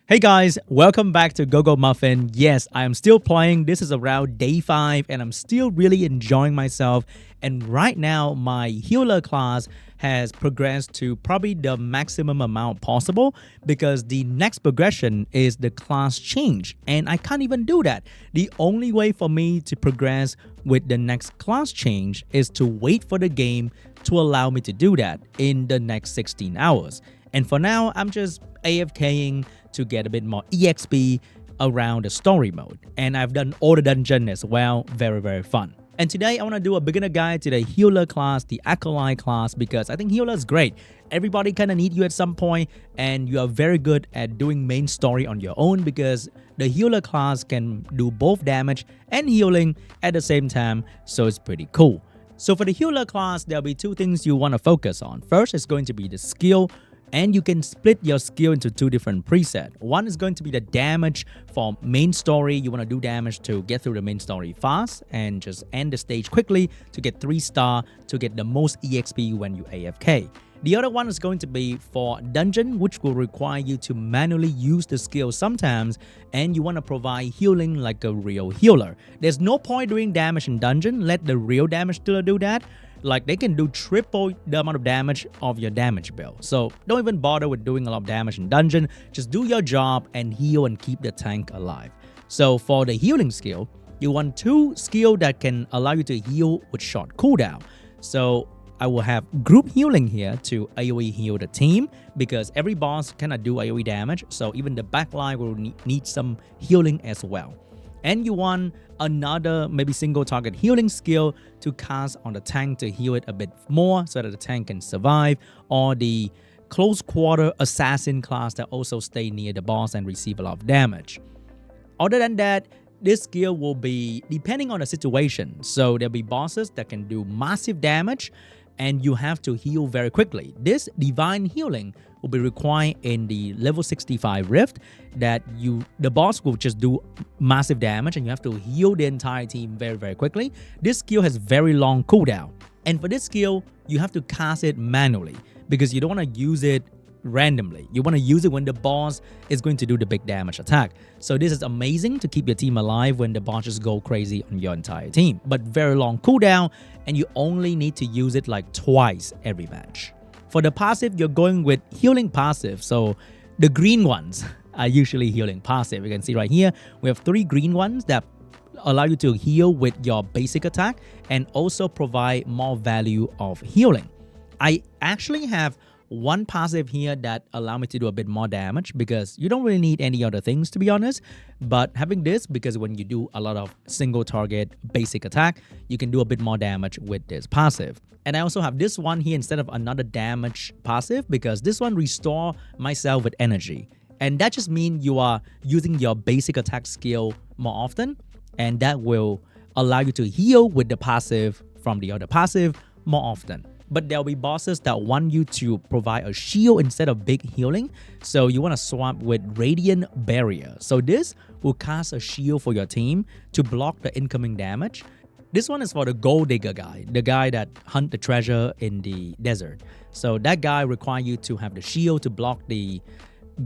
Hey guys, welcome back to Go Muffin. Yes, I am still playing. This is around day 5 and I'm still really enjoying myself. And right now, my healer class has progressed to probably the maximum amount possible because the next progression is the class change. And I can't even do that. The only way for me to progress with the next class change is to wait for the game to allow me to do that in the next 16 hours. And for now, I'm just AFKing to get a bit more EXP around the story mode. And I've done all the dungeon as well. Very fun. And today I want to do a beginner guide to the healer class, the acolyte class, because I think healer is great. Everybody kind of need you at some point, and you are very good at doing main story on your own because the healer class can do both damage and healing at the same time, so it's pretty cool. So for the healer class, there'll be two things you want to focus on. First is going to be the skill. And you can split your skill into two different presets. One is going to be the damage for main story. You want to do damage to get through the main story fast and just end the stage quickly to get 3-star to get the most EXP when you AFK. The other one is going to be for dungeon, which will require you to manually use the skill sometimes, and you want to provide healing like a real healer. There's no point doing damage in dungeon. Let the real damage dealer do that. Like, they can do triple the amount of damage of your damage build. So don't even bother with doing a lot of damage in dungeon. Just do your job and heal and keep the tank alive. So for the healing skill, you want two skills that can allow you to heal with short cooldown. So I will have group healing here to AoE heal the team because every boss cannot do AoE damage. So even the backline will need some healing as well. And you want another maybe single target healing skill to cast on the tank to heal it a bit more so that the tank can survive, or the close quarter assassin class that also stay near the boss and receive a lot of damage. Other than that, this skill will be depending on the situation. So there'll be bosses that can do massive damage and you have to heal very quickly. This divine healing will be required in the level 65 rift that the boss will just do massive damage and you have to heal the entire team very quickly. This skill has very long cooldown. And for this skill, you have to cast it manually because you don't want to use it randomly. You want to use it when the boss is going to do the big damage attack. So this is amazing to keep your team alive when the bosses go crazy on your entire team. But very long cooldown, and you only need to use it like twice every match. For the passive, you're going with healing passive. So the green ones are usually healing passive. You can see right here, we have 3 green ones that allow you to heal with your basic attack and also provide more value of healing. I actually have one passive here that allow me to do a bit more damage because you don't really need any other things, to be honest. But having this, because when you do a lot of single target basic attack, you can do a bit more damage with this passive. And I also have this one here instead of another damage passive because this one restore myself with energy. And that just means you are using your basic attack skill more often, and that will allow you to heal with the passive from the other passive more often. But there'll be bosses that want you to provide a shield instead of big healing. So you want to swap with Radiant Barrier. So this will cast a shield for your team to block the incoming damage. This one is for the gold digger guy, the guy that hunt the treasure in the desert. So that guy requires you to have the shield to block the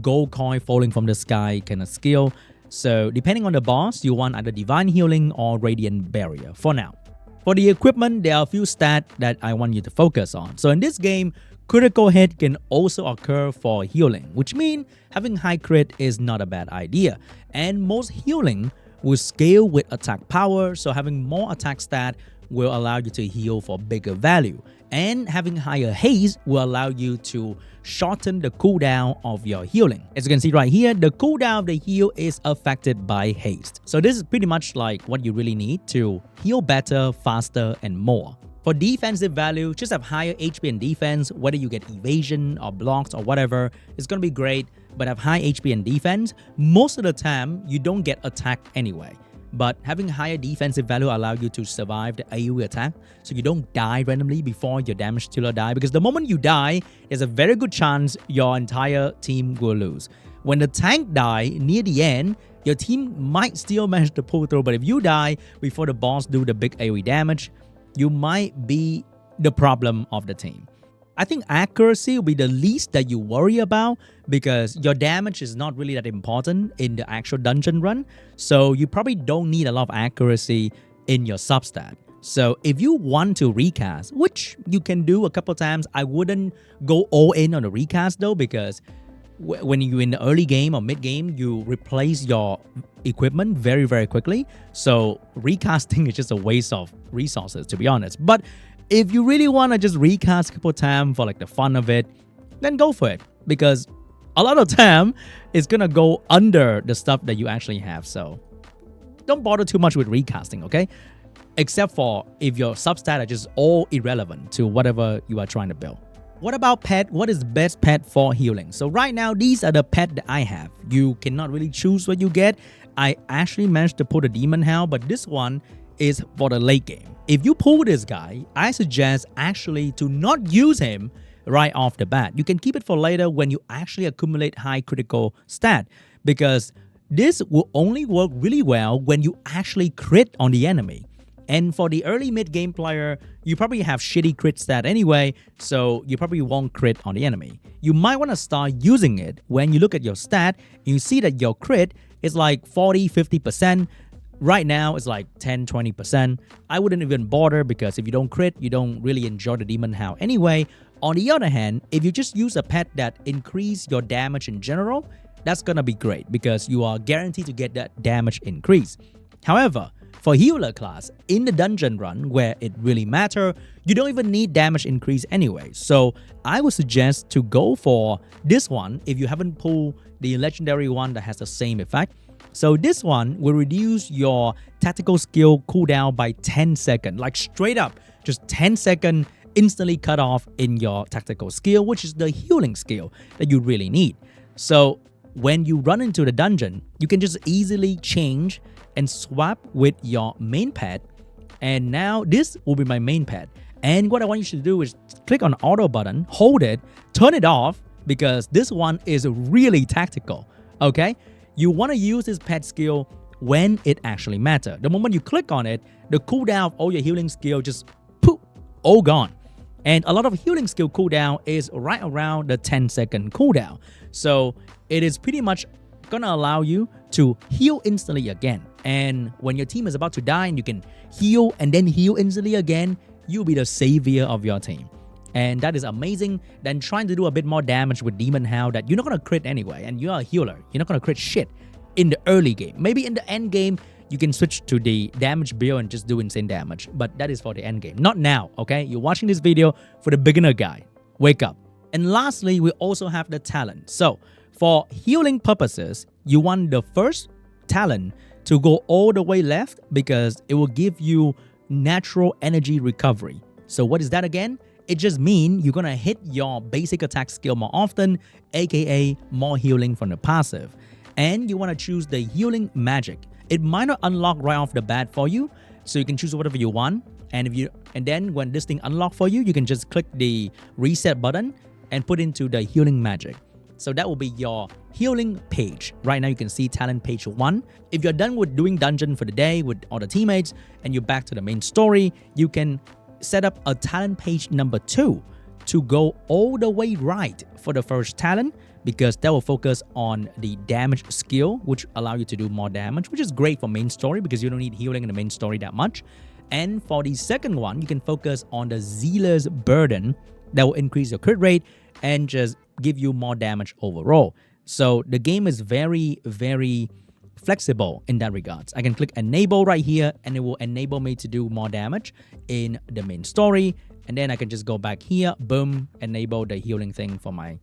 gold coin falling from the sky kind of skill. So depending on the boss, you want either Divine Healing or Radiant Barrier for now. For the equipment, there are a few stats that I want you to focus on. So in this game, critical hit can also occur for healing, which means having high crit is not a bad idea. And most healing will scale with attack power, so having more attack stat will allow you to heal for bigger value. And having higher haste will allow you to shorten the cooldown of your healing. As you can see right here, the cooldown of the heal is affected by haste. So this is pretty much like what you really need to heal better, faster, and more. For defensive value, just have higher HP and defense, whether you get evasion or blocks or whatever, it's gonna be great, but have high HP and defense. Most of the time, you don't get attacked anyway. But having higher defensive value allow you to survive the AoE attack so you don't die randomly before your damage dealer die, because the moment you die, there's a very good chance your entire team will lose. When the tank die near the end, your team might still manage to pull through, but if you die before the boss do the big AoE damage, you might be the problem of the team. I think accuracy will be the least that you worry about because your damage is not really that important in the actual dungeon run. So you probably don't need a lot of accuracy in your substat. So if you want to recast, which you can do a couple times, I wouldn't go all in on the recast though, because when you're in the early game or mid game, you replace your equipment very, very quickly. So recasting is just a waste of resources, to be honest. But if you really want to just recast a couple times for like the fun of it, then go for it. Because a lot of time is going to go under the stuff that you actually have. So don't bother too much with recasting, okay? Except for if your substat are just all irrelevant to whatever you are trying to build. What about pet? What is the best pet for healing? So right now, these are the pet that I have. You cannot really choose what you get. I actually managed to pull the Demon Hound, but this one is for the late game. If you pull this guy, I suggest actually to not use him right off the bat. You can keep it for later when you actually accumulate high critical stat, because this will only work really well when you actually crit on the enemy. And for the early mid-game player, you probably have shitty crit stat anyway, so you probably won't crit on the enemy. You might want to start using it when you look at your stat and you see that your crit is like 40-50%. Right now, it's like 10-20%. I wouldn't even bother because if you don't crit, you don't really enjoy the Demon Hound anyway. On the other hand, if you just use a pet that increase your damage in general, that's gonna be great because you are guaranteed to get that damage increase. However, for healer class, in the dungeon run where it really matter, you don't even need damage increase anyway. So I would suggest to go for this one if you haven't pulled the legendary one that has the same effect. So this one will reduce your tactical skill cooldown by 10 seconds, like straight up, just 10 seconds instantly cut off in your tactical skill, which is the healing skill that you really need. So when you run into the dungeon, you can just easily change and swap with your main pet, and now this will be my main pet. And what I want you to do is click on the auto button, hold it, turn it off, because this one is really tactical, okay? You want to use this pet skill when it actually matters. The moment you click on it, the cooldown of all your healing skill just poof, all gone. And a lot of healing skill cooldown is right around the 10-second cooldown. So it is pretty much gonna allow you to heal instantly again. And when your team is about to die and you can heal and then heal instantly again, you'll be the savior of your team. And that is amazing than trying to do a bit more damage with Demon Hound that you're not gonna crit anyway, and you're a healer. You're not gonna crit shit in the early game. Maybe in the end game, you can switch to the damage build and just do insane damage. But that is for the end game, not now, okay? You're watching this video for the beginner guy. Wake up. And lastly, we also have the talent. So for healing purposes, you want the first talent to go all the way left because it will give you natural energy recovery. So what is that again? It just means you're gonna hit your basic attack skill more often, aka more healing from the passive. And you wanna choose the healing magic. It might not unlock right off the bat for you, so you can choose whatever you want. And then when this thing unlocks for you, you can just click the reset button and put into the healing magic. So that will be your healing page. Right now you can see talent page 1. If you're done with doing dungeon for the day with all the teammates and you're back to the main story, you can set up a talent page number 2 to go all the way right for the first talent, because that will focus on the damage skill, which allow you to do more damage, which is great for main story because you don't need healing in the main story that much. And for the second one, you can focus on the Zealer's Burden that will increase your crit rate and just give you more damage overall. So the game is very, very flexible in that regards. I can click enable right here and it will enable me to do more damage in the main story. And then I can just go back here, boom, enable the healing thing for my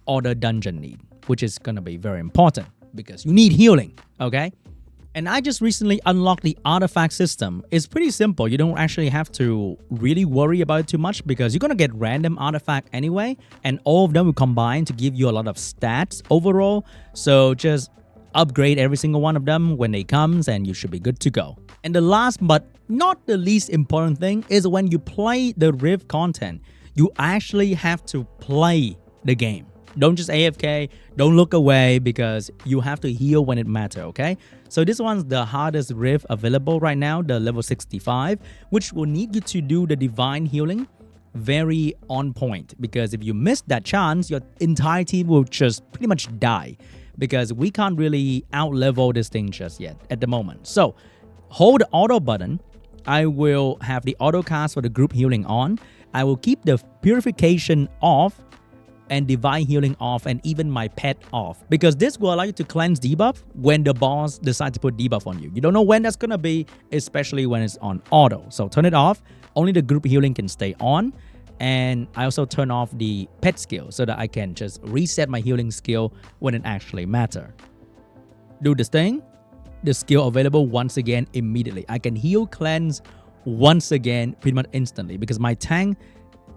other dungeon need, which is gonna be very important because you need healing, okay? And I just recently unlocked the artifact system. It's pretty simple. You don't actually have to really worry about it too much because you're gonna get random artifact anyway, and all of them will combine to give you a lot of stats overall. So just upgrade every single one of them when they comes and you should be good to go. And the last but not the least important thing is when you play the Rift content, you actually have to play the game. Don't just AFK, don't look away because you have to heal when it matters, okay? So this one's the hardest Rift available right now, the level 65, which will need you to do the divine healing very on point, because if you miss that chance, your entire team will just pretty much die, because we can't really out-level this thing just yet at the moment. So hold the auto button. I will have the auto cast for the group healing on. I will keep the purification off and divine healing off, and even my pet off, because this will allow you to cleanse debuff when the boss decides to put debuff on you. You don't know when that's gonna be, especially when it's on auto. So turn it off. Only the group healing can stay on. And I also turn off the pet skill so that I can just reset my healing skill when it actually matters. Do this thing. The skill available once again immediately. I can heal cleanse once again pretty much instantly, because my tank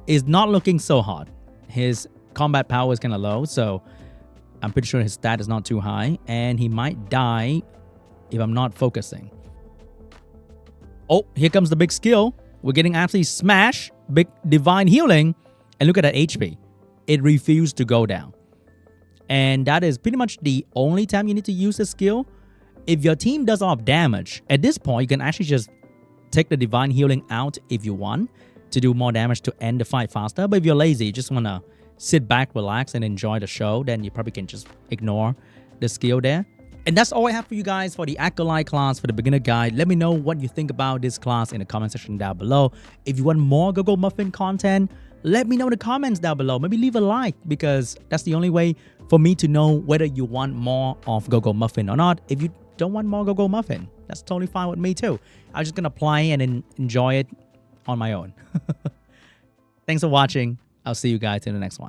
is not looking so hot. His combat power is kind of low, so I'm pretty sure his stat is not too high, and he might die if I'm not focusing. Oh, here comes the big skill. We're getting absolutely smashed. Big divine healing, and look at that HP. It refused to go down. And that is pretty much the only time you need to use this skill. If your team does a lot of damage, at this point, you can actually just take the divine healing out if you want to do more damage to end the fight faster. But if you're lazy, you just want to sit back, relax, and enjoy the show, then you probably can just ignore the skill there. And that's all I have for you guys for the Acolyte class for the beginner guide. Let me know what you think about this class in the comment section down below. If you want more Go Muffin content, let me know in the comments down below. Maybe leave a like, because that's the only way for me to know whether you want more of Go Muffin or not. If you don't want more Go Muffin, that's totally fine with me too. I'm just gonna play and enjoy it on my own. Thanks for watching. I'll see you guys in the next one.